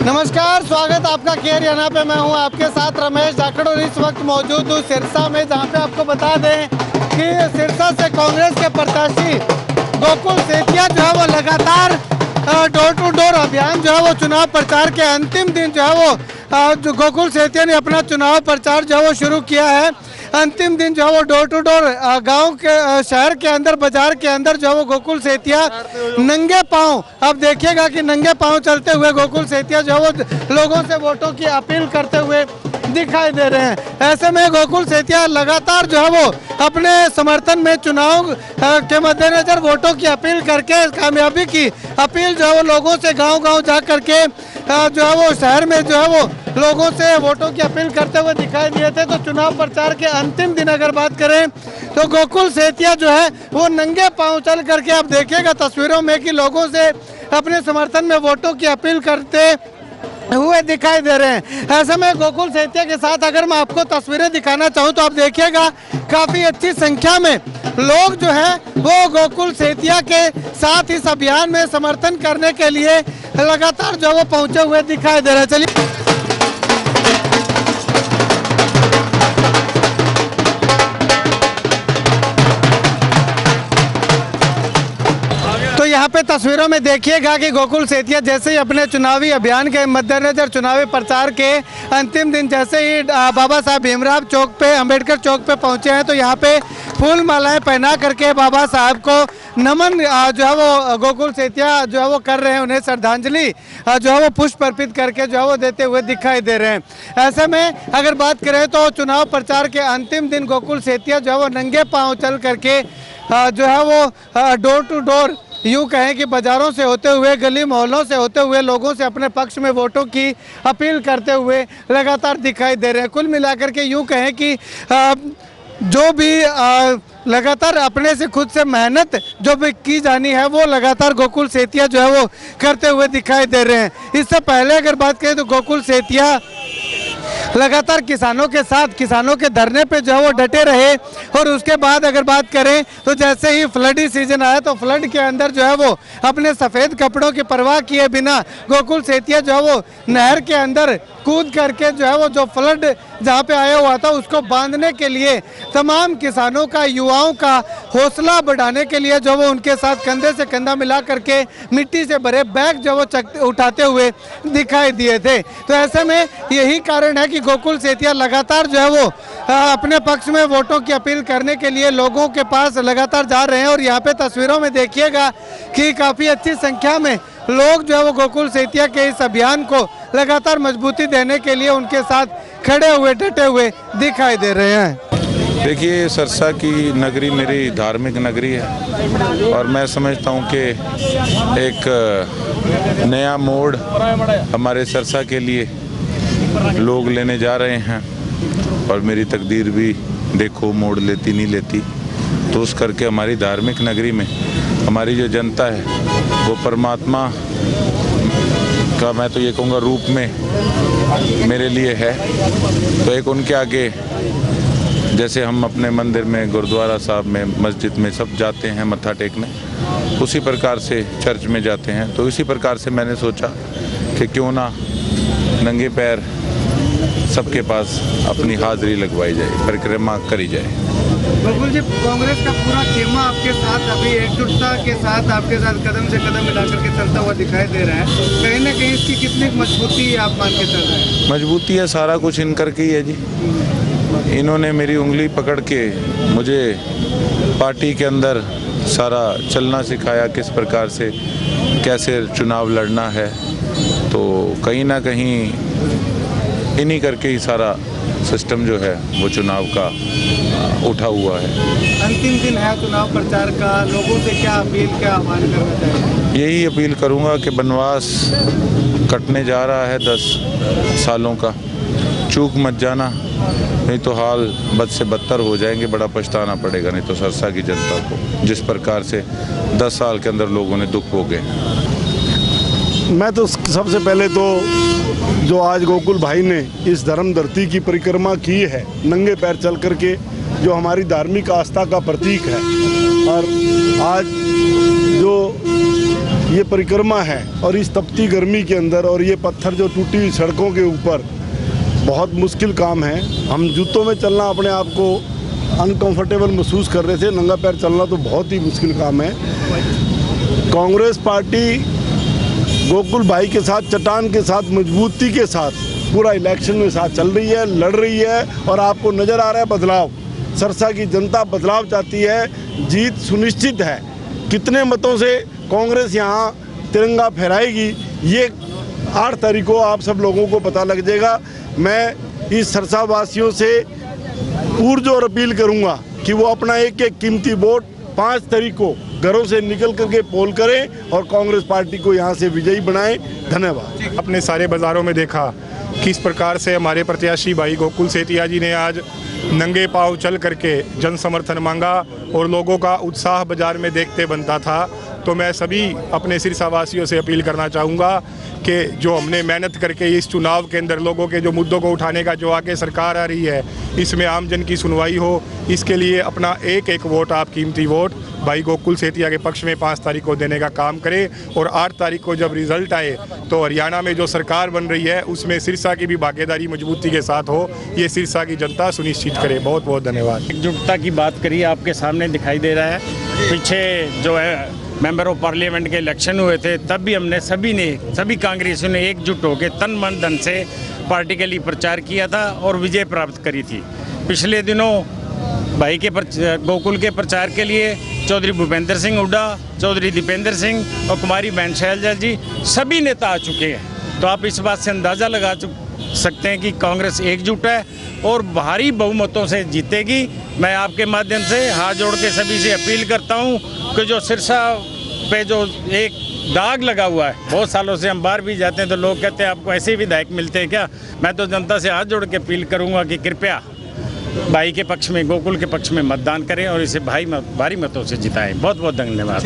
नमस्कार, स्वागत आपका केयर हरियाणा पे। मैं हूं आपके साथ रमेश जाखड़ और इस वक्त मौजूद हूं सिरसा में, जहां पे आपको बता दें कि सिरसा से कांग्रेस के प्रत्याशी गोकुल सेतिया जो है वो लगातार डोर टू डोर अभियान जो है वो चुनाव प्रचार के अंतिम दिन जो है वो जो गोकुल सेतिया ने अपना चुनाव प्रचार जो है वो शुरू किया है। अंतिम दिन जो है वो डोर टू डोर गांव के शहर के अंदर बाजार के अंदर जो है वो गोकुल सेतिया नंगे पांव, अब देखिएगा कि नंगे पांव चलते हुए गोकुल सेतिया जो है वो लोगों से वोटों की अपील करते हुए दिखाई दे रहे हैं। ऐसे में गोकुल सेतिया लगातार जो है वो अपने समर्थन में चुनाव के मद्देनजर वोटों की अपील करके कामयाबी की अपील जो है वो लोगों से गांव-गांव जा करके जो है वो शहर में जो है वो लोगों से वोटों की अपील करते हुए दिखाई दिए थे। तो चुनाव प्रचार के अंतिम दिन अगर बात करें तो गोकुल सेतिया जो है वो नंगे पांव चल करके आप देखिएगा तस्वीरों में कि लोगों से अपने समर्थन में वोटों की अपील करते हुए दिखाई दे रहे हैं। ऐसे में गोकुल सेतिया के साथ अगर मैं आपको तस्वीरें दिखाना चाहूँ तो आप देखिएगा काफ़ी अच्छी संख्या में लोग जो है वो गोकुल सेतिया के साथ इस अभियान में समर्थन करने के लिए लगातार जो वो पहुंचे हुए दिखाई दे रहे हैं। चलिए तो यहाँ पे तस्वीरों में देखिएगा कि गोकुल सेतिया जैसे ही अपने चुनावी अभियान के मद्देनजर चुनावी प्रचार के अंतिम दिन जैसे ही बाबा साहब भीमराव चौक पे अम्बेडकर चौक पे पहुँचे हैं तो यहाँ पे फूल मालाएं पहना करके बाबा साहब को नमन जो है वो गोकुल सेतिया जो है वो कर रहे हैं, उन्हें श्रद्धांजलि जो है वो पुष्प अर्पित करके जो है वो देते हुए दिखाई दे रहे हैं। ऐसे में अगर बात करें तो चुनाव प्रचार के अंतिम दिन गोकुल सेतिया जो है वो नंगे पाँव चल करके जो है वो डोर टू डोर यूँ कहें कि बाज़ारों से होते हुए गली मोहल्लों से होते हुए लोगों से अपने पक्ष में वोटों की अपील करते हुए लगातार दिखाई दे रहे हैं। कुल मिलाकर के यूँ कहें कि जो भी लगातार अपने से खुद से मेहनत जो भी की जानी है वो लगातार गोकुल सेतिया जो है वो करते हुए दिखाई दे रहे हैं। इससे पहले अगर बात करें तो गोकुल सेतिया लगातार किसानों के साथ किसानों के धरने पे जो है वो डटे रहे और उसके बाद अगर बात करें तो जैसे ही फ्लडी सीजन आया तो फ्लड के अंदर जो है वो अपने सफ़ेद कपड़ों की परवाह किए बिना गोकुल सेतिया जो है वो नहर के अंदर कूद करके जो है वो जो फ्लड जहाँ पे आया हुआ था उसको बांधने के लिए तमाम किसानों का युवाओं का हौसला बढ़ाने के लिए जो वो उनके साथ कंधे से कंधा मिला करके मिट्टी से भरे बैग जो वो उठाते हुए दिखाई दिए थे। तो ऐसे में यही कारण है कि गोकुल सेतिया लगातार जो है वो अपने पक्ष में वोटों की अपील करने के लिए लोगों के पास लगातार जा रहे हैं। और यहाँ पे तस्वीरों में देखिएगा कि काफ़ी अच्छी संख्या में लोग जो है वो गोकुल सेतिया के इस अभियान को लगातार मजबूती देने के लिए उनके साथ खड़े हुए डटे हुए दिखाई दे रहे हैं। देखिए, सिरसा की नगरी मेरी धार्मिक नगरी है और मैं समझता हूँ कि एक नया मोड़ हमारे सिरसा के लिए लोग लेने जा रहे हैं और मेरी तकदीर भी देखो मोड़ लेती नहीं लेती। तो उस करके हमारी धार्मिक नगरी में हमारी जो जनता है वो परमात्मा का, मैं तो ये कहूँगा, रूप में मेरे लिए है। तो एक उनके आगे जैसे हम अपने मंदिर में, गुरुद्वारा साहब में, मस्जिद में सब जाते हैं मत्था टेकने, उसी प्रकार से चर्च में जाते हैं। तो इसी प्रकार से मैंने सोचा कि क्यों ना नंगे पैर सबके पास अपनी हाजिरी लगवाई जाए, परिक्रमा करी जाए। गोकुल जी, कांग्रेस का पूरा खेमा आपके साथ अभी एकजुटता के साथ आपके साथ कदम से कदम मिलाकर के चलता हुआ दिखाई दे रहा है। कहीं ना कहीं इसकी कितनी मजबूती आप मान के चल रहे हैं? मजबूती है, सारा कुछ इन करके ही है जी। इन्होंने मेरी उंगली पकड़ के मुझे पार्टी के अंदर सारा चलना सिखाया, किस प्रकार से कैसे चुनाव लड़ना है। तो कहीं ना कहीं इन्हीं करके ही सारा सिस्टम जो है वो चुनाव का उठा हुआ है। अंतिम दिन है चुनाव प्रचार का, लोगों से क्या अपील, क्या आह्वान करना चाहिए? यही अपील करूंगा कि वनवास कटने जा रहा है 10 सालों का, चूक मत जाना, नहीं तो हाल बद से बदतर हो जाएंगे, बड़ा पछताना पड़ेगा नहीं तो सिरसा की जनता को, जिस प्रकार से 10 साल के अंदर लोगों ने दुख भोगे। मैं तो सबसे पहले तो जो आज गोकुल भाई ने इस धर्म धरती की परिक्रमा की है नंगे पैर चल करके, जो हमारी धार्मिक आस्था का प्रतीक है, और आज जो ये परिक्रमा है और इस तपती गर्मी के अंदर और ये पत्थर जो टूटी हुई सड़कों के ऊपर बहुत मुश्किल काम है। हम जूतों में चलना अपने आप को अनकंफर्टेबल महसूस कर रहे थे, नंगा पैर चलना तो बहुत ही मुश्किल काम है। कांग्रेस पार्टी गोकुल भाई के साथ, चट्टान के साथ, मजबूती के साथ पूरा इलेक्शन में साथ चल रही है, लड़ रही है और आपको नज़र आ रहा है बदलाव। सरसा की जनता बदलाव चाहती है, जीत सुनिश्चित है। कितने मतों से कांग्रेस यहाँ तिरंगा फहराएगी ये 8 तारीख को आप सब लोगों को पता लग जाएगा। मैं इस सरसा वासियों से पुरजोर अपील करूंगा कि वो अपना एक एक कीमती वोट 5 तारीख को घरों से निकल करके पोल करें और कांग्रेस पार्टी को यहाँ से विजयी बनाएं। धन्यवाद। अपने सारे बाज़ारों में देखा किस प्रकार से हमारे प्रत्याशी भाई गोकुल सेतिया जी ने आज नंगे पांव चल करके जन समर्थन मांगा और लोगों का उत्साह बाजार में देखते बनता था। तो मैं सभी अपने सिरसा वासियों से अपील करना चाहूँगा कि जो हमने मेहनत करके इस चुनाव के अंदर लोगों के जो मुद्दों को उठाने का जो आगे सरकार आ रही है, इसमें आम जन की सुनवाई हो, इसके लिए अपना एक एक वोट, आप कीमती वोट भाई गोकुल सेतिया के पक्ष में 5 तारीख को देने का काम करें। और 8 तारीख को जब रिजल्ट आए तो हरियाणा में जो सरकार बन रही है उसमें सिरसा की भी भागीदारी मजबूती के साथ हो, ये सिरसा की जनता सुनिश्चित करे। बहुत बहुत धन्यवाद। एकजुटता की बात करिए, आपके सामने दिखाई दे रहा है। पीछे जो है मेंबर ऑफ पार्लियामेंट के इलेक्शन हुए थे, तब भी हमने सभी कांग्रेसियों ने एकजुट होकर तन मन धन से पार्टी के लिए प्रचार किया था और विजय प्राप्त करी थी। पिछले दिनों भाई के गोकुल के प्रचार के लिए चौधरी भूपेंद्र सिंह हुड्डा, चौधरी दीपेंद्र सिंह और कुमारी बहन शैलजा जी सभी नेता आ चुके हैं। तो आप इस बात से अंदाज़ा लगा सकते हैं कि कांग्रेस एकजुट है और भारी बहुमतों से जीतेगी। मैं आपके माध्यम से हाथ जोड़ के सभी से अपील करता हूं कि जो सिरसा पे जो एक दाग लगा हुआ है, बहुत सालों से हम बाहर भी जाते हैं तो लोग कहते हैं आपको ऐसे ही विधायक मिलते हैं क्या। मैं तो जनता से हाथ जोड़ के अपील करूंगा कि कृपया भाई के पक्ष में, गोकुल के पक्ष में मतदान करें और इसे भारी मतों से जिताएं। बहुत बहुत धन्यवाद।